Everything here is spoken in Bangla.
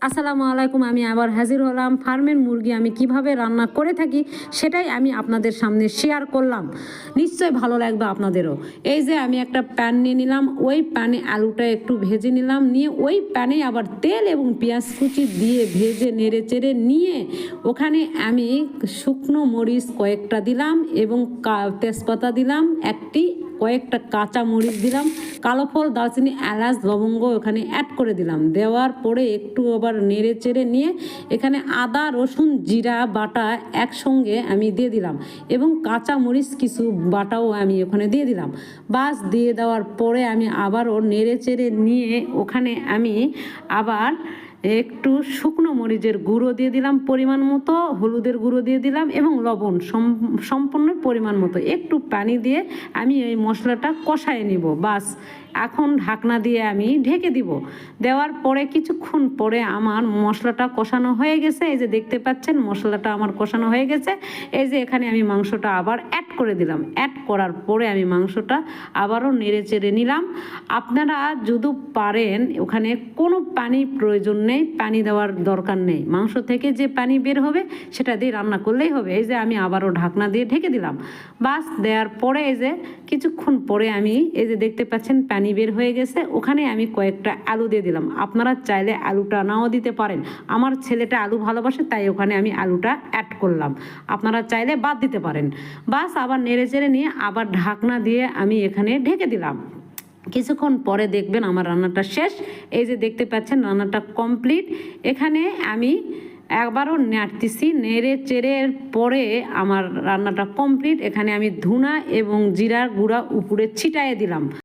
আসসালামু আলাইকুম। আমি আবার হাজির হলাম। ফার্মের মুরগি আমি কিভাবে রান্না করে থাকি সেটাই আমি আপনাদের সামনে শেয়ার করলাম। নিশ্চয়ই ভালো লাগবে আপনাদেরও। এই যে আমি একটা প্যান নিয়ে নিলাম, ওই প্যানে আলুটা একটু ভেজে নিলাম, নিয়ে ওই প্যানে আবার তেল এবং পেঁয়াজ কুচি দিয়ে ভেজে নেড়ে চেড়ে নিয়ে ওখানে আমি শুকনো মরিচ কয়েকটা দিলাম এবং তেজপাতা দিলাম একটি, কয়েকটা কাঁচা মরিচ দিলাম, কালো ফল, দারচিনি, এলাচ, লবঙ্গ ওখানে অ্যাড করে দিলাম। দেওয়ার পরে একটু আবার নেড়ে চেড়ে নিয়ে এখানে আদা, রসুন, জিরা বাটা একসঙ্গে আমি দিয়ে দিলাম এবং কাঁচা মরিচ কিছু বাটাও আমি ওখানে দিয়ে দিলাম। বাস দিয়ে দেওয়ার পরে আমি আবারও নেড়ে চেড়ে নিয়ে ওখানে আমি আবার একটু শুকনো মরিচের গুঁড়ো দিয়ে দিলাম পরিমাণ মতো, হলুদের গুঁড়ো দিয়ে দিলাম এবং লবণ সম্পূর্ণ পরিমাণ মতো, একটু পানি দিয়ে আমি এই মশলাটা কষায় নিব। বাস এখন ঢাকনা দিয়ে আমি ঢেকে দিব। দেওয়ার পরে কিছুক্ষণ পরে আমার মশলাটা কষানো হয়ে গেছে। এই যে দেখতে পাচ্ছেন মশলাটা আমার কষানো হয়ে গেছে। এই যে এখানে আমি মাংসটা আবার অ্যাড করে দিলাম। অ্যাড করার পরে আমি মাংসটা আবারও নেড়ে চেড়ে নিলাম। আপনারা যদি পারেন ওখানে কোনো পানি প্রয়োজন নেই, পানি দেওয়ার দরকার নেই। মাংস থেকে যে পানি বের হবে সেটা দিয়ে রান্না করলেই হবে। এই যে আমি আবারও ঢাকনা দিয়ে ঢেকে দিলাম। বাস দেওয়ার পরে এই যে কিছুক্ষণ পরে আমি এই যে দেখতে পাচ্ছেন পানি বের হয়ে গেছে, ওখানে আমি কয়েকটা আলু দিয়ে দিলাম। আপনারা চাইলে আলুটা নাও দিতে পারেন। আমার ছেলেটা আলু ভালোবাসে তাই ওখানে আমি আলুটা অ্যাড করলাম, আপনারা চাইলে বাদ দিতে পারেন। বাস আবার নেড়ে চেড়ে নিয়ে আবার ঢাকনা দিয়ে আমি এখানে ঢেকে দিলাম। কিছুক্ষণ পরে দেখবেন আমার রান্নাটা শেষ। এই যে দেখতে পাচ্ছেন রান্নাটা কমপ্লিট। এখানে আমি একবারও নাড়তেছি, নেড়ে চেড়ে পরে আমার রান্নাটা কমপ্লিট। এখানে আমি ধুনা এবং জিরার গুঁড়া উপরে ছিটাইয়ে দিলাম।